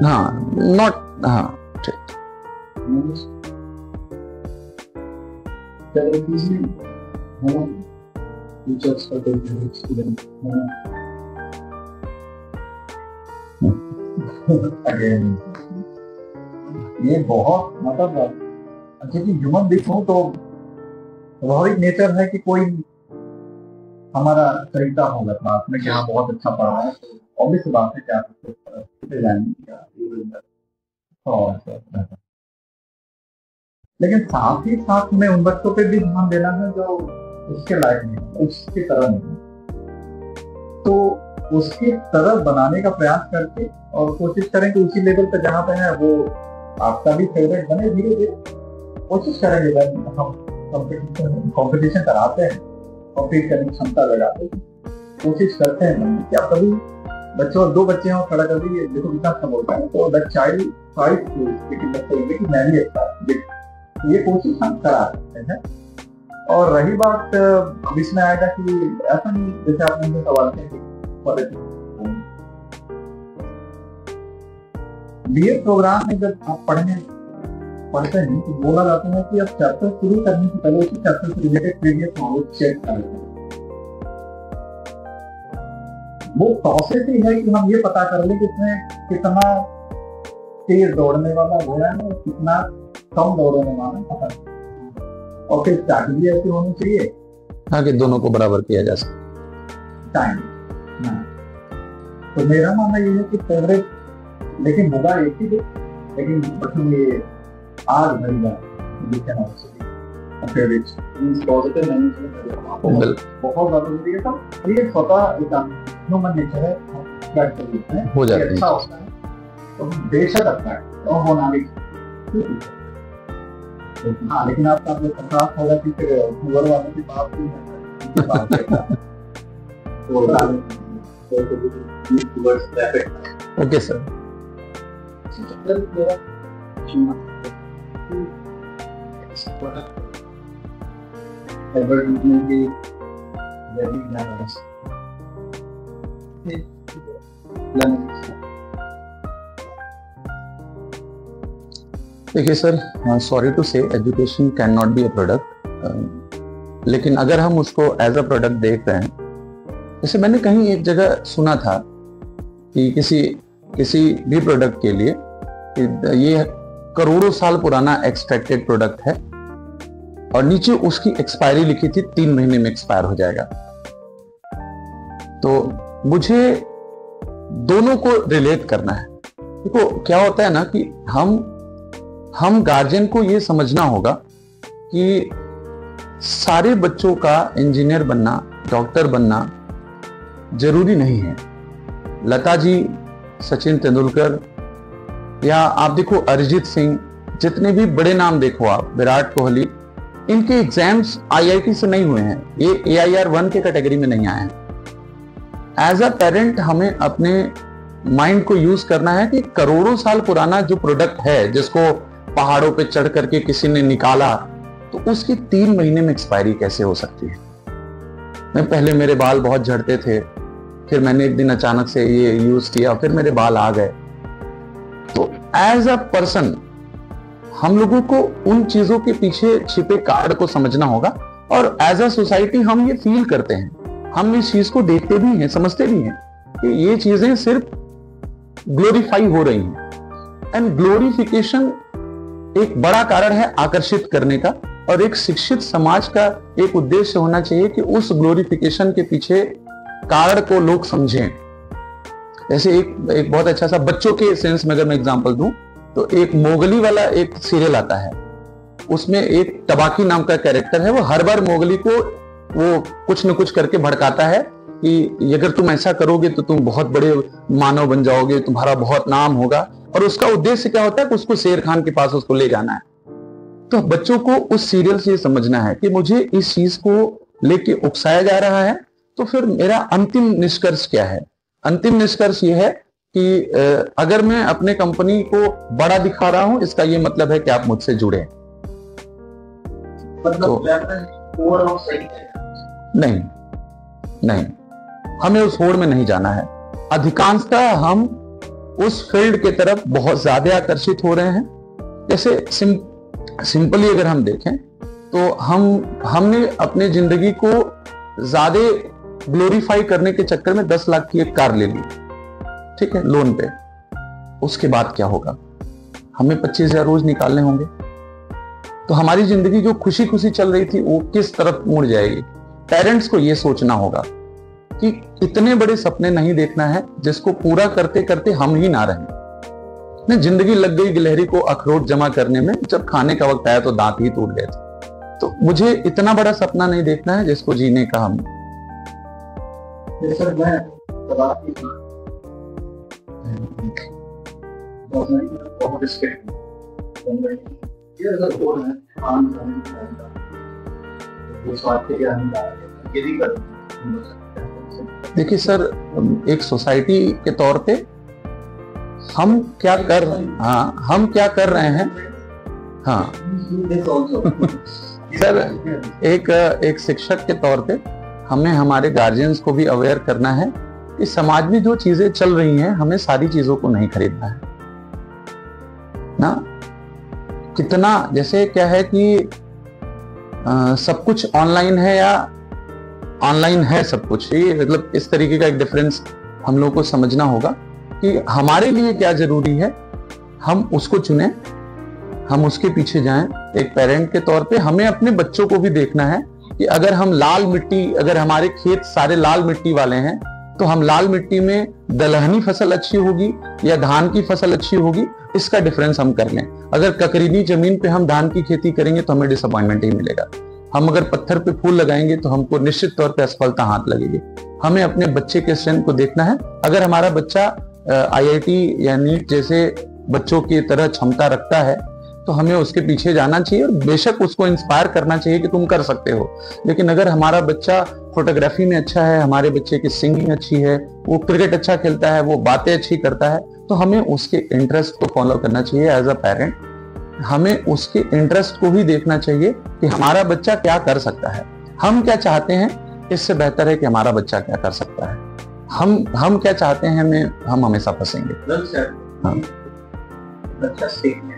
हाँ नॉट, हाँ ठीक। ये बहुत मतलब अच्छी ह्यूमन बीइंग हो तो स्वाभाविक नेचर है कि कोई हमारा तरीका होगा क्लास में कि हाँ बहुत अच्छा पढ़ रहा है, तो ऑब्वियस बात है क्या लेकिन साथ ही साथ हमें उन बच्चों पे भी ध्यान देना है जो उसके लायक नहीं, उसकी तरह नहीं, तो उसकी तरह बनाने का प्रयास करके और कोशिश करें कि उसी लेवल पे जहाँ पे है वो आपका भी फेवरेट बने। धीरे धीरे कोशिश करेंगे, हम कंपटीशन कराते हैं, कॉम्पीट करने की क्षमता लगाते हैं, कोशिश करते हैं कि आप कभी बच्चों, दो बच्चे हो खड़ा कर दिए, देखो कितना अच्छा बोलता है, तो द चाइल्ड ट्राइज टू लेकिन बच्चे कि मैं भी अच्छा, ये कोशिश हम करा सकते हैं। और रही बात इसमें आएगा कि ऐसा नहीं जैसे आपने मुझे सवाल किया बीए प्रोग्राम में जब आप पढ़ते हैं तो बोला जाता है कि अब चैप्टर शुरू करने से पहले उसी चैप्टर से रिलेटेड प्रीवियस नॉलेज चेक करते हैं। वो प्रोसेस ही है कि हम ये पता कर लें कि इसमें कितना तेज दौड़ने वाला घोड़ा है, कितना कम दौड़ने वाला पता, और फिर स्ट्रैटेजी ऐसी होनी चाहिए हाँ कि दोनों को बराबर किया जा सके टाइम। तो मेरा मानना ये है कि फेवरेट, लेकिन होगा एक ही, लेकिन बच्चों में ये आज भरी बात फेवरेट पॉजिटिव बहुत ज्यादा जरूरी है। तो ये स्वतः ह्यूमन नेचर है, हो जाता है, होता है तो बेशक अट्रैक्ट और होना भी। हाँ लेकिन आपका जो कंट्रास्ट होगा कि फिर पुअर वालों की बात भी से बात करता ओके सर। देखिए सर, सॉरी टू से education can not be a product, लेकिन अगर हम उसको एज अ प्रोडक्ट देख रहे हैं, जैसे मैंने कहीं एक जगह सुना था कि किसी भी प्रोडक्ट के लिए ये करोड़ों साल पुराना एक्सट्रैक्टेड प्रोडक्ट है और नीचे उसकी एक्सपायरी लिखी थी 3 महीने में एक्सपायर हो जाएगा। तो मुझे दोनों को रिलेट करना है। देखो क्या होता है ना कि हम गार्जियन को ये समझना होगा कि सारे बच्चों का इंजीनियर बनना, डॉक्टर बनना जरूरी नहीं है। लता जी, सचिन तेंदुलकर, या आप देखो अरिजीत सिंह, जितने भी बड़े नाम देखो आप, विराट कोहली, इनके एग्जाम्स आईआईटी से नहीं हुए हैं, ये AIR 1 के कैटेगरी में नहीं आए हैं। एज अ पेरेंट हमें अपने माइंड को यूज करना है कि करोड़ों साल पुराना जो प्रोडक्ट है, जिसको पहाड़ों पे चढ़ करके किसी ने निकाला, तो उसकी 3 महीने में एक्सपायरी कैसे हो सकती है। मैं पहले मेरे बाल बहुत झड़ते थे, फिर मैंने एक दिन अचानक से ये यूज किया, फिर मेरे बाल आ गए। तो एज अ पर्सन हम लोगों को उन चीजों के पीछे छिपे कारण को समझना होगा, और एज अ सोसाइटी हम ये फील करते हैं, हम इस चीज को देखते भी हैं, समझते भी हैं कि ये चीजें सिर्फ ग्लोरीफाई हो रही हैं। एंड ग्लोरिफिकेशन एक बड़ा कारण है आकर्षित करने का, और एक शिक्षित समाज का एक उद्देश्य होना चाहिए कि उस ग्लोरिफिकेशन के पीछे कारण को लोग समझें। जैसे एक बहुत अच्छा सा बच्चों के सेंस में अगर मैं एग्जांपल दूं, तो एक मोगली वाला एक सीरियल आता है, उसमें एक तबाकी नाम का कैरेक्टर है, वो हर बार मोगली को वो कुछ न कुछ करके भड़काता है कि अगर तुम ऐसा करोगे तो तुम बहुत बड़े मानव बन जाओगे, तुम्हारा बहुत नाम होगा। और उसका उद्देश्य क्या होता है कि उसको शेर खान के पास उसको ले जाना है। तो बच्चों को उस सीरियल से समझना है कि मुझे इस चीज को लेके उकसाया जा रहा है, तो फिर मेरा अंतिम निष्कर्ष क्या है। अंतिम निष्कर्ष ये है कि अगर मैं अपने कंपनी को बड़ा दिखा रहा हूं, इसका ये मतलब है कि आप मुझसे जुड़े। तो नहीं, हमें उस होड़ में नहीं जाना है। अधिकांशतः हम उस फील्ड के तरफ बहुत ज्यादा आकर्षित हो रहे हैं। जैसे सिंपली अगर हम देखें तो हमने अपने जिंदगी को ज्यादा ग्लोरीफाई करने के चक्कर में 10 लाख की एक कार ले ली, ठीक है, लोन पे। उसके बाद क्या होगा, हमें 25,000 रोज निकालने होंगे। तो हमारी जिंदगी जो खुशी खुशी चल रही थी वो किस तरफ मुड़ जाएगी। पेरेंट्स को ये सोचना होगा कि इतने बड़े सपने नहीं देखना है जिसको पूरा करते करते हम ही ना रहें। जिंदगी लग गई गिलहरी को अखरोट जमा करने में, जब खाने का वक्त आया तो दांत ही टूट गए थे। तो मुझे इतना बड़ा सपना नहीं देखना है जिसको जीने का हम। देखिए सर, एक सोसाइटी के तौर पे हम क्या कर रहे हैं। हाँ सर, एक शिक्षक के तौर पे हमें हमारे गार्जियंस को भी अवेयर करना है कि समाज में जो चीजें चल रही हैं, हमें सारी चीजों को नहीं खरीदना है ना। कितना, जैसे क्या है कि सब कुछ ऑनलाइन है या ऑनलाइन है सब कुछ, ये मतलब इस तरीके का एक डिफरेंस हम लोगों को समझना होगा कि हमारे लिए क्या जरूरी है, हम उसको चुनें, हम उसके पीछे जाएं। एक पेरेंट के तौर पे हमें अपने बच्चों को भी देखना है कि अगर हम अगर हमारे खेत सारे लाल मिट्टी वाले हैं, तो हम लाल मिट्टी में दलहनी फसल अच्छी होगी या धान की फसल अच्छी होगी, इसका डिफरेंस हम कर लें। अगर ककरीनी जमीन पे हम धान की खेती करेंगे तो हमें डिसअपॉइंटमेंट ही मिलेगा। हम अगर पत्थर पे फूल लगाएंगे तो हमको निश्चित तौर पे असफलता हाथ लगेगी। हमें अपने बच्चे के स्ट्रेंथ को देखना है। अगर हमारा बच्चा IIT या नीट जैसे बच्चों की तरह क्षमता रखता है, तो हमें उसके पीछे जाना चाहिए और बेशक उसको इंस्पायर करना चाहिए कि तुम कर सकते हो। लेकिन अगर हमारा बच्चा फोटोग्राफी में अच्छा है, हमारे बच्चे की सिंगिंग अच्छी है, वो क्रिकेट अच्छा खेलता है, वो बातें अच्छी करता है, तो हमें उसके इंटरेस्ट को फॉलो करना चाहिए। एज अ पेरेंट हमें उसके इंटरेस्ट को ही देखना चाहिए कि हमारा बच्चा क्या कर सकता है, हम क्या चाहते हैं, इससे बेहतर है कि हमारा बच्चा क्या कर सकता है। हम क्या चाहते हैं में हम हमेशा फंसेंगे। हाँ बच्चा सीख ले।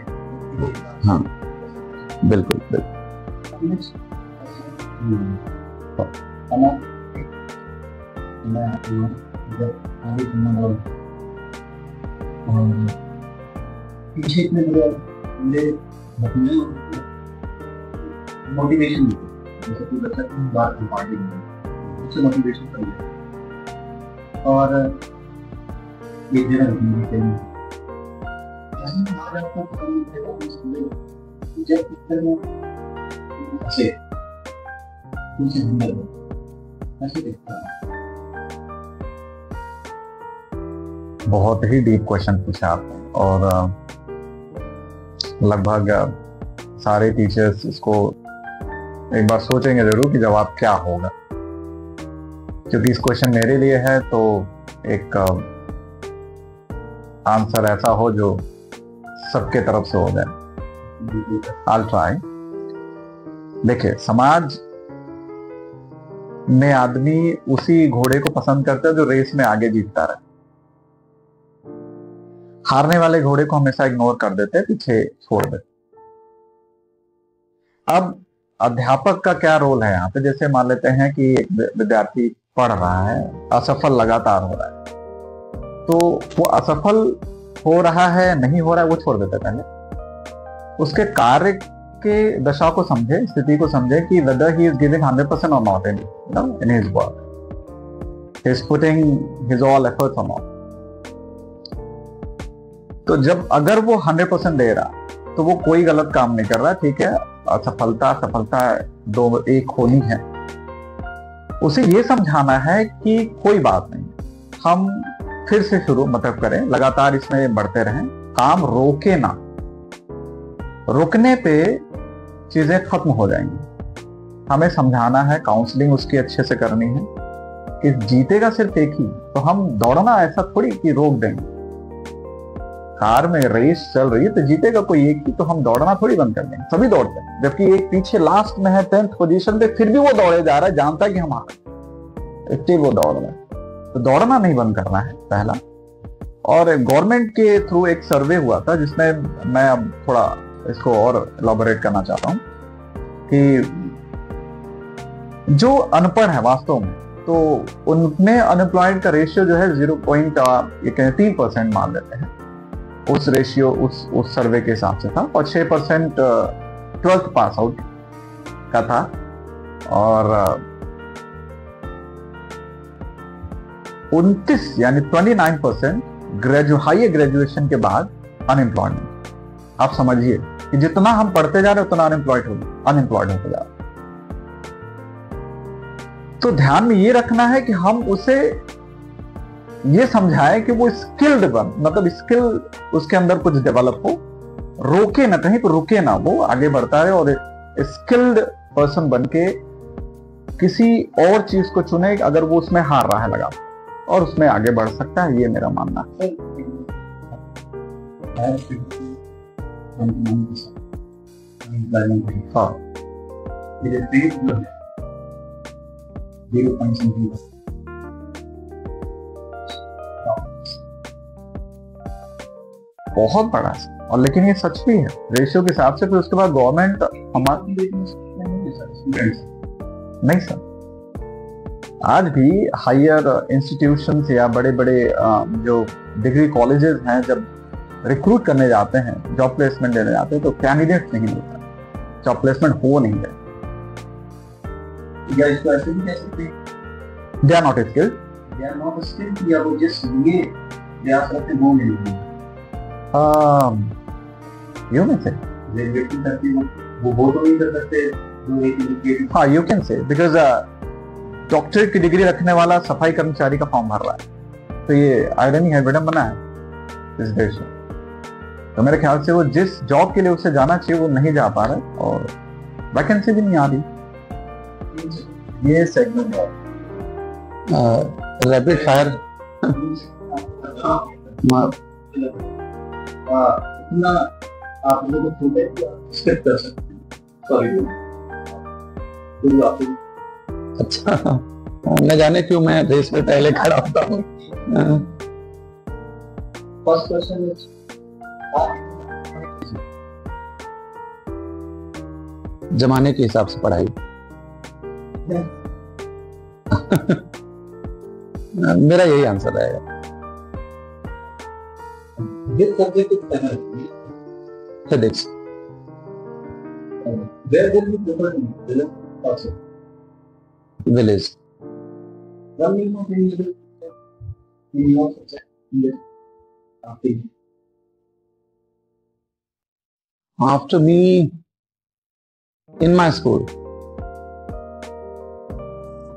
हाँ बिल्कुल बिल्कुल। पीछे मेरे मोटिवेशन जैसे कोई बच्चा की बात पार्टी में उससे मोटिवेशन कर लिया और ये जगह जब पिक्चर में ऐसे कुछ ऐसे देखता है। बहुत ही डीप क्वेश्चन पूछा आपने और लगभग सारे टीचर्स इसको एक बार सोचेंगे जरूर कि जवाब क्या होगा, क्योंकि इस क्वेश्चन मेरे लिए है तो एक आंसर ऐसा हो जो सबके तरफ से हो जाए। I'll try। देखिए, समाज में आदमी उसी घोड़े को पसंद करता है जो रेस में आगे जीतता रहे। हारने वाले घोड़े को हमेशा इग्नोर कर देते, पीछे छोड़ देते। अब अध्यापक का क्या रोल है यहाँ पे? जैसे मान लेते हैं कि एक विद्यार्थी पढ़ रहा है, असफल लगातार हो रहा है, तो वो असफल हो रहा है नहीं हो रहा है वो छोड़ देते। पहले उसके कार्य के दशा को समझे, स्थिति को समझे कि whether he is giving 100% or not in his work, he is putting his all efforts or not। तो जब अगर वो 100% दे रहा तो वो कोई गलत काम नहीं कर रहा, ठीक है। असफलता सफलता दो एक होनी है। उसे ये समझाना है कि कोई बात नहीं, हम फिर से शुरू करें, लगातार इसमें बढ़ते रहें, काम रोके ना। रुकने पे चीजें खत्म हो जाएंगी। हमें समझाना है, काउंसलिंग उसकी अच्छे से करनी है कि जीतेगा सिर्फ एक ही, तो हम दौड़ना ऐसा थोड़ी कि रोक देंगे। कार में रेस चल रही है तो जीतेगा कोई एक ही, तो हम दौड़ना थोड़ी बंद कर देंगे। सभी दौड़ते हैं, जबकि एक पीछे लास्ट में है 10th पोजीशन पे, फिर भी वो दौड़े जा रहा है, जानता है कि हम हार एक्टिव वो दौड़ रहे हैं। तो दौड़ना नहीं बंद करना है, पहला। और गवर्नमेंट के थ्रू एक सर्वे हुआ था जिसमें मैं अब थोड़ा इसको और एलॉबरेट करना चाहता हूं कि जो अनपढ़ है वास्तव में, तो उनमें अनएम्प्लॉयड का रेशियो जो है 0.3% मान लेते हैं। उस रेशियो उस सर्वे के हिसाब से था, और 6% 12th पास आउट का था, और 29 यानी 29% हाई ग्रेजुएशन के बाद अनएम्प्लॉयमेंट। आप समझिए कि जितना हम पढ़ते जा रहे हैं उतना अनएम्प्लॉयड होते जा रहे। तो ध्यान में ये रखना है कि हम उसे ये समझाएं कि वो स्किल्ड बन, स्किल उसके अंदर कुछ डेवलप हो, रोके ना, कहीं पर रुके ना, वो आगे बढ़ता है और स्किल्ड पर्सन बन के किसी और चीज को चुने अगर वो उसमें हार रहा है लगा, और उसमें आगे बढ़ सकता है। ये मेरा मानना है। हाँ, बहुत बड़ा है, और लेकिन ये सच भी है रेशियो के हिसाब से। फिर उसके बाद गवर्नमेंट हमारे नहीं सर, आज भी हायर इंस्टीट्यूशंस या बड़े बड़े जो डिग्री कॉलेजेस हैं, जब रिक्रूट करने जाते हैं, जॉब प्लेसमेंट देने जाते हैं, तो कैंडिडेट नहीं मिलता, जॉब प्लेसमेंट हो नहीं रहे। या इसको ऐसे भी कह सकते हैं, दे आर नॉट स्किल्ड, या वो जिस लिए प्रयास करते हैं वो नहीं मिलते। यू कैन से, वो तो नहीं कर सकते जो एक। हाँ, you can say, because doctor की डिग्री रखने वाला सफाई कर्मचारी का फॉर्म भर रहा है, तो ये आयरनी है, विडंबना है इस देश में। तो मेरे ख्याल से वो जिस जॉब के लिए उसे जाना चाहिए वो नहीं जा पा रहा है और वैकेंसी भी नहीं आ रही। ये सेगमेंट है रैपिड फायर इतना आप लोगों को स्किप कर सकते हैं। सॉरी अच्छा, न जाने क्यों मैं रेस में पहले खड़ा होता हूँ। फर्स्ट क्वेश्चन इज जमाने के हिसाब से पढ़ाई। मेरा यही आंसर रहेगा। Which subject is energy? Physics. Where will you prefer to live? Also, village. one name of any in your subject in the After me, in my school,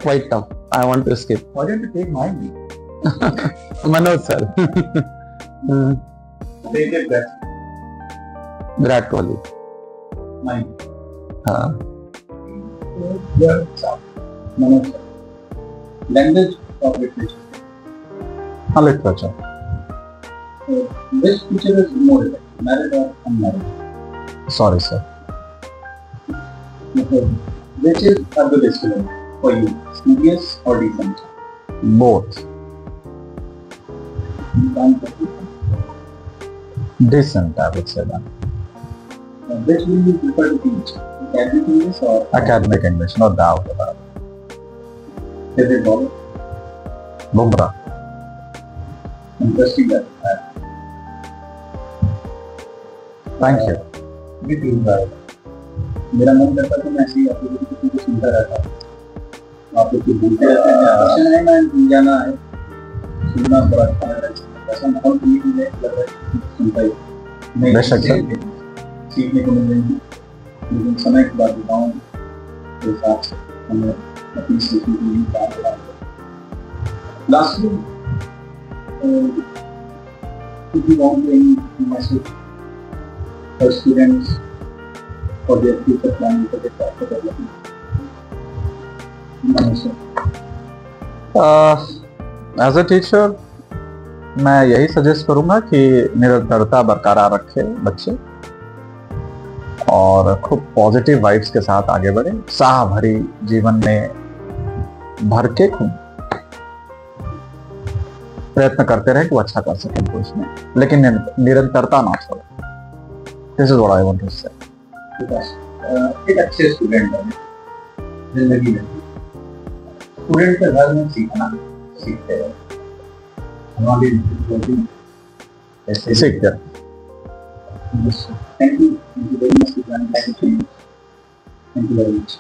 quite tough. I want to skip. Why don't you take mine? Manoj sir. Take it back. Virat Kohli. Mine. हाँ। Yeah. Manoj sir. Language or literature? हाँ, literature. Which teacher is more effective, married or unmarried? Sorry sir. Which is a good student for you, studious or decent? Both. Decent, I would say that. Which will you prefer to teach, academic English or Academic English, no doubt about it. favorite bowler? Bumrah. Interesting that. Thank you. भी ठीक है। मेरा मन करता था मैं ऐसे ही आप लोगों की कुछ सुनता रहता। आप लोग कुछ बोलते रहते हैं, क्वेश्चन है ना जाना है, सुनना बड़ा अच्छा लग रहा है। ऐसा माहौल भी मुझे लग रहा है सुनता ही। नहीं, बेशक सर। सीखने को मिलेंगे, लेकिन समय की बात बताऊँ तो हिसाब से हमें अपनी सीखने के लिए काम करना है। Lastly, if you want any message for students for their future planning for their career development? As a teacher मैं यही सजेस्ट करूंगा कि निरंतरता बरकरार रखे बच्चे और खूब पॉजिटिव वाइब्स के साथ आगे बढ़े, उत्साह भरी जीवन में भर के खूब प्रयत्न करते रहे कि वो अच्छा कर सके कुछ में, लेकिन निरंतरता ना छोड़े। This is what I want to say. एक अच्छे स्टूडेंट बने जिंदगी में। स्टूडेंट के घर में सीखना सीखते हैं, हमारी ऐसे सीखते हैं। Thank you very much. Thank you very much.